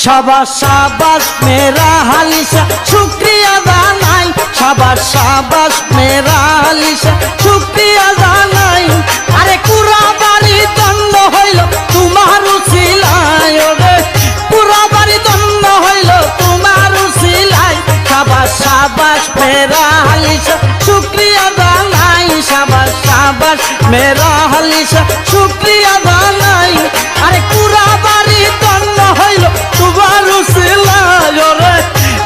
शाबाश शाबाश मेरा हालिशा शुक्रिया जानाई शाबाश शाबाश मेरा हालिशा शुक्रिया जानाई अरे पुरा बाड़ी दंड हইल तुम्हार उसिलाई रे पुरा बाड़ी दंड हइल तुम्हार उसिलाई शाबाश शाबाश मेरा हालिशा शुक्रिया जानाई शाबाश शाबाश मेरा हालिशा शुक्रिया जानाई अरे पुरा बाड़ी दंड हइल तुम्हार उसिलाई रे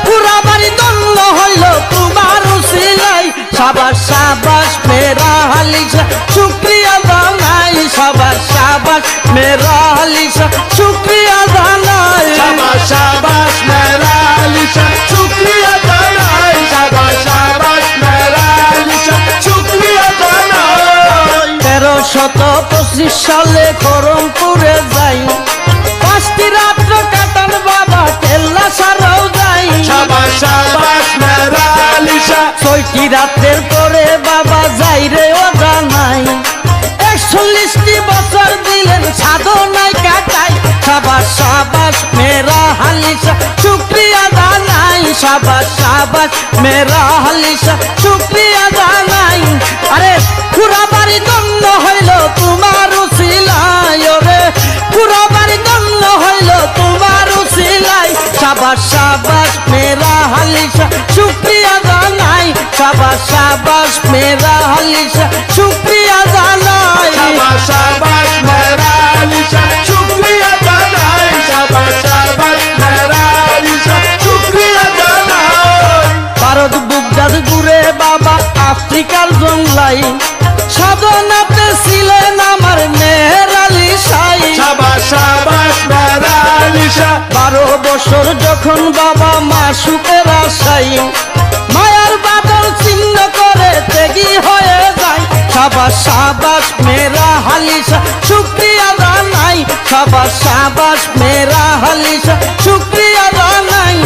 पुरा बाड़ी दंड हइल तुम्हार उसिलाई शाबाश शाबाश मेरा हालिशा शुक्रिया जानाई शाबाश शाबाश मेरा हालिशा शुक्रिया जानाई शाबाश शाबाश मेरा हालिशा शुक्रिया जानाई शाबाश शाबाश मेरा हालिशा शुक्रिया जानाई 1325 साले করমপুরে যাই পাঁচটি রাত্র কাটান বাবা কেল্লা সারাও যাই शाबाश शाबाश मेरा हालिशा ছয়টি রাতের পরে বাবা যাই রে ও জানাই 41টি বছর দিলেন সাধনায় কাটাই শাবাশ শাবাশ মেরা হালিশা শুকরিয়া জানাই শাবাশ শাবাশ মেরা হালিশা শুকরিয়া জানাই আরে পুরা বাড়ি দণ্ড হইল তোমার উসিলাই রে পুরা বাড়ি দণ্ড হইল তোমার উসিলাই শাবাশ শাবাশ মেরা হালিশা শুকরিয়া জানাই शाबाश शाबाश मेरा हालिशा शुक्रिया जानाई शाबाश शाबाश मेरा हालिशा शुक्रिया जानाई शाबाश शाबाश मेरा हालिशा शुक्रिया जानाई भारत बुगदाद घुरे बाबा आफ्रिकार जंगलाई साधनाते ছিলেন আমার মেহের আলী শাই शाबाश शाबाश मेरा हालिशा 12 বছর যখন বাবা মাসুকের আশাই মায়ার বাদল চিহ্ন করে ত্যাগী হয়ে যায় শাবাশ শাবাশ মেরা হালিশা শুকরিয়া জানাই শাবাশ শাবাশ মেরা হালিশা শুকরিয়া জানাই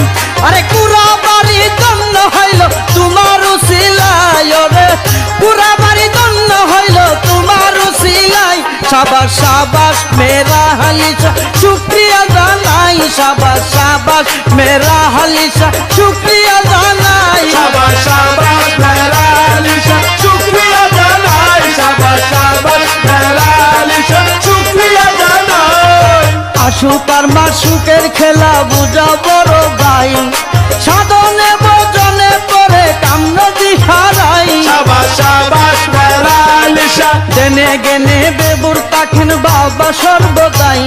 আরে পুরা বাড়ি দণ্ড হইল তোমার উসিলাই রে পুরা বাড়ি দণ্ড হইল তোমার উসিলাই শাবাশ শাবাশ মেরা হালিশা শুকরিয়া জানাই শাবাশ শাবাশ মেরা হালিশা শুকরিয়া জানাই शाबाश शाबाश मेरा हालिशा शुक्रिया जानाई शाबाश शाबाश मेरा हालिशा शुक्रिया जानाई আশুকার মাসুকের খেলা বুঝা বড় ভাই সাধনে ভজনে পরে কামনদি হারাই शाबाश शाबाश मेरा हालिशा দেনে গেনে বেবুর তাকিন বাবা সর্বদাই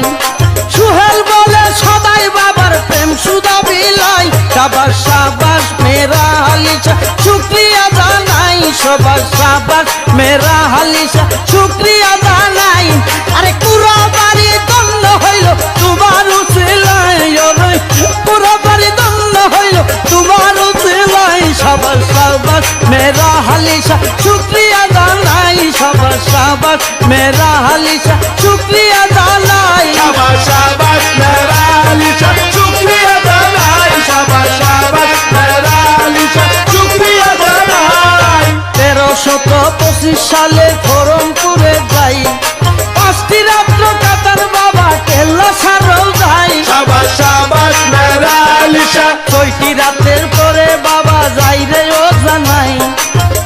সুহেল বলে সদাই বাবার প্রেম সুদা বিলাই শাবাশ শাবাশ মেরা হালিশা শুকরিয়া জানাই শাবাশ শাবাশ মেরা হালিশা শুকরিয়া জানাই আরে পুরা বাড়ি দণ্ড হইল তোমার উসিলাই রে পুরা বাড়ি দণ্ড হইল তোমার উসিলাই শাবাশ শাবাশ মেরা হালিশা শুকরিয়া জানাই শাবাশ শাবাশ মেরা হালিশা শুকরিয়া জানাই शाबाश शाबाश मेरा हालिशा शुक्रिया जानाई शाबाश शाबाश मेरा हालिशा शुक्रिया जानाई 1325 সালে করমপুরে যাই পাঁচটি রাত্র কাটার বাবা কেল্লা সারাও যাই शाबाश शाबाश मेरा हालिशा ছয়টি রাতের পরে বাবা যাই রে ও জানাই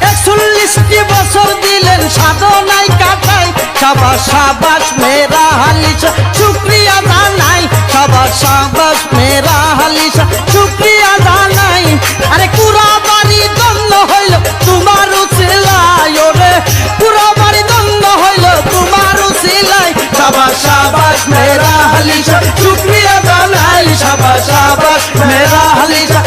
41টি বছর দিলেন সাধনায় কাটাই শাবাশ শাবাশ মেরা হালিশা শুকরিয়া জানাই শাবাশ শাবাশ মেরা হালিশা শুকরিয়া জানাই আরে পুরা বাড়ি দণ্ড হইল তোমার উসিলাই রে পুরা বাড়ি দণ্ড হইল তোমার উসিলাই शाबाश शाबाश मेरा हालिशा शुक्रिया जानाई शाबाश शाबाश मेरा हालिशा